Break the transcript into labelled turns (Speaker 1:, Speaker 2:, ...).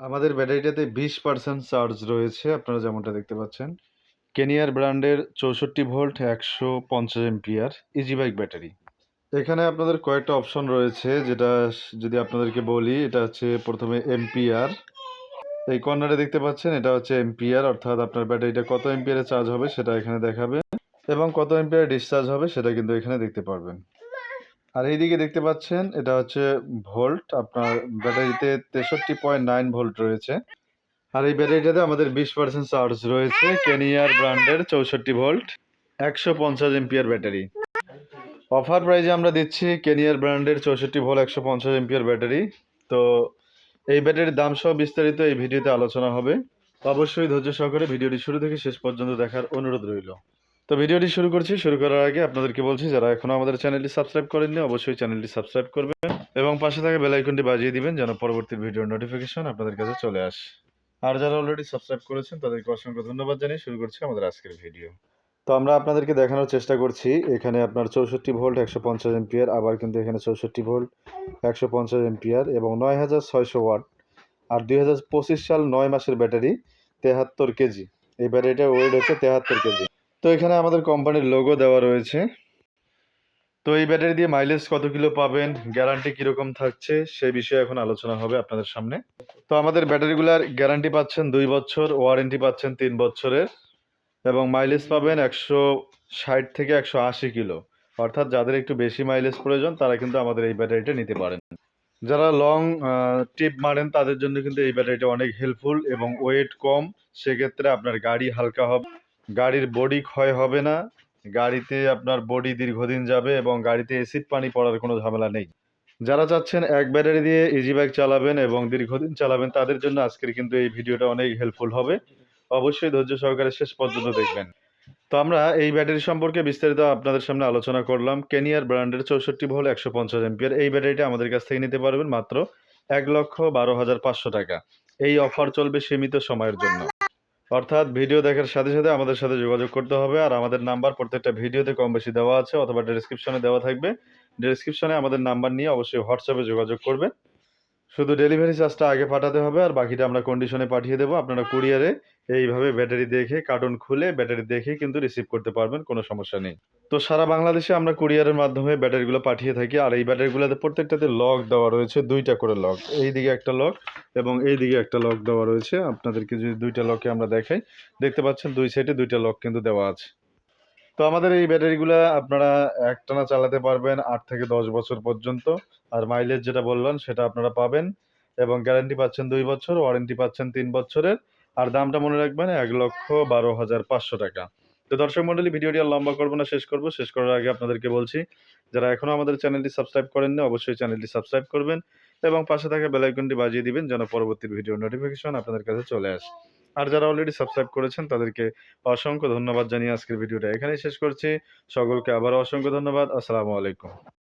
Speaker 1: আমাদের ব্যাটারিটাতে 20% চার্জ রয়েছে আপনারা যেমনটা দেখতে পাচ্ছেন। কেনিয়ার ব্র্যান্ডের 64 volt 150 ampere easy bike battery. এখানে আপনাদের কয়েকটা অপশন রয়েছে যেটা যদি আপনাদেরকে বলি এটা হচ্ছে প্রথমে এম্পিয়ার। এই কর্নারে দেখতে পাচ্ছেন এটা হচ্ছে এম্পিয়ার অর্থাৎ আপনার ব্যাটারিটা কত এম্পিয়ারে চার্জ হবে সেটা এখানে দেখাবে এবং কত এম্পিয়ারে ডিসচার্জ হবে সেটা কিন্তু এখানে দেখতে পারবেন। আর এইদিকে দেখতে পাচ্ছেন এটা হচ্ছে ভোল্ট আপনার ব্যাটারিতে 63.9 ভোল্ট রয়েছে। আর এই ব্যাটারিটাতে আমাদের 20% চার্জ রয়েছে কেনিয়ার ব্র্যান্ডের 64 ভোল্ট 150 এম্পিয়ার ব্যাটারি। অফার প্রাইজে আমরা দিচ্ছি কেনিয়ার ব্র্যান্ডের 64 ভোল্ট 150 এম্পিয়ার ব্যাটারি। তো এই ব্যাটারির দাম সহ বিস্তারিত এই ভিডিওতে আলোচনা হবে। অবশ্যই ধৈর্য সহকারে ভিডিওটি শুরু থেকে শেষ পর্যন্ত দেখার অনুরোধ রইল। তো ভিডিওটি শুরু করছি। শুরু করার আগে আপনাদেরকে বলছি যারা এখনও আমাদের চ্যানেলটি সাবস্ক্রাইব করেননি অবশ্যই চ্যানেলটি সাবস্ক্রাইব করবেন এবং পাশে থাকা বেল আইকনটি বাজিয়ে দিবেন যেন পরবর্তী ভিডিওর নোটিফিকেশন আপনাদের কাছে চলে আসে। আর যারা অলরেডি সাবস্ক্রাইব করেছেন তাদেরকে অসংখ্য ধন্যবাদ জানিয়ে শুরু করছি আমাদের আজকের ভিডিও। তো আমরা আপনাদেরকে দেখানোর চেষ্টা করছি এখানে আপনার 64 ভোল্ট 150 এম্পিয়ার, আবার কিন্তু এখানে 64 ভোল্ট 150 এম্পিয়ার এবং 9600 ওয়াট আর 2025 সাল 9 মাসের ব্যাটারি 73 কেজি। এই ব্যাটারিটার ওয়েট হচ্ছে 73 কেজি। তো এখানে আমাদের কোম্পানির লোগো দেওয়া রয়েছে। তো এই ব্যাটারি দিয়ে মাইলেজ কত কিলো পাবেন, গ্যারান্টি কীরকম থাকছে সেই বিষয়ে এখন আলোচনা হবে আপনাদের সামনে। তো আমাদের ব্যাটারিগুলার গ্যারান্টি পাচ্ছেন 2 বছর, ওয়ারেন্টি পাচ্ছেন 3 বছরের এবং মাইলেজ পাবেন 160 থেকে 180 কিলো। অর্থাৎ যাদের একটু বেশি মাইলেজ প্রয়োজন তারা কিন্তু আমাদের এই ব্যাটারিটা নিতে পারেন। যারা লং ট্রিপ মারেন তাদের জন্য কিন্তু এই ব্যাটারিটা অনেক হেল্পফুল এবং ওয়েট কম। সেক্ষেত্রে আপনার গাড়ি হালকা হবে, গাড়ির বডি ক্ষয় হবে না, গাড়িতে আপনার বডি দীর্ঘদিন যাবে এবং গাড়িতে অ্যাসিড পানি পড়ার কোনো ঝামেলা নেই। যারা চাচ্ছেন এক ব্যাটারি দিয়ে ইজি বাইক চালাবেন এবং দীর্ঘদিন চালাবেন তাদের জন্য আজকের কিন্তু এই ভিডিওটা অনেক হেল্পফুল হবে। অবশ্যই ধৈর্য সহকারে শেষ পর্যন্ত দেখবেন। তো আমরা এই ব্যাটারি সম্পর্কে বিস্তারিত আপনাদের সামনে আলোচনা করলাম। কেনিয়ার ব্র্যান্ডের 64 ভোল্ট 150 এম্পিয়ার এই ব্যাটারিটা আমাদের কাছ থেকে নিতে পারবেন মাত্র 1,12,500 টাকা। এই অফার চলবে সীমিত সময়ের জন্য। অর্থাৎ ভিডিও দেখার সাথে সাথে আমাদের সাথে যোগাযোগ করতে হবে। আর আমাদের নাম্বার প্রত্যেকটা ভিডিওতে কম বেশি দেওয়া আছে অথবা ডেসক্রিপশনে দেওয়া থাকবে। ডেসক্রিপশনে আমাদের নাম্বার নিয়ে অবশ্যই হোয়াটসঅ্যাপে যোগাযোগ করবেন। শুধু ডেলিভারি চার্জটা আগে পাঠাতে হবে আর বাকিটা আমরা কন্ডিশনে পাঠিয়ে দেবো। আপনারা কুরিয়ারে এইভাবে ব্যাটারি দেখে কার্টন খুলে ব্যাটারি দেখে কিন্তু রিসিভ করতে পারবেন, কোনো সমস্যা নেই। তো সারা বাংলাদেশে আমরা কুরিয়ারের মাধ্যমে ব্যাটারিগুলো পাঠিয়ে থাকি। আর এই ব্যাটারিগুলোতে প্রত্যেকটাতে লক দেওয়া রয়েছে, 2টা করে লক। এই দিকে একটা লক এবং এই দিকে একটা লক দেওয়া রয়েছে। আপনাদেরকে যদি 2টা লকে আমরা দেখাই, দেখতে পাচ্ছেন 2 সাইডে 2টা লক কিন্তু দেওয়া আছে। তো আমাদের এই ব্যাটারিগুলা আপনারা একটানা চালাতে পারবেন 8 থেকে 10 বছর পর্যন্ত। আর মাইলেজ যেটা বললাম সেটা আপনারা পাবেন এবং গ্যারান্টি পাচ্ছেন 2 বছর, ওয়ারেন্টি পাচ্ছেন 3 বছরের। আর দামটা মনে রাখবেন 1,12,500 টাকা। তো দর্শক মণ্ডলী, ভিডিওটি আর লম্বা করব না, শেষ করব। শেষ করার আগে আপনাদেরকে বলছি যারা এখনও আমাদের চ্যানেলটি সাবস্ক্রাইব করেননি অবশ্যই চ্যানেলটি সাবস্ক্রাইব করবেন এবং পাশে থাকা বেল আইকনটি বাজিয়ে দিবেন যেন পরবর্তী ভিডিওর নোটিফিকেশন আপনাদের কাছে চলে আসে। আর যারা অলরেডি সাবস্ক্রাইব করেছেন তাদেরকে অসংখ্য ধন্যবাদ জানিয়ে আজকের ভিডিওটা এখানেই শেষ করছি। সকলকে আবারও অসংখ্য ধন্যবাদ। আসসালামু আলাইকুম।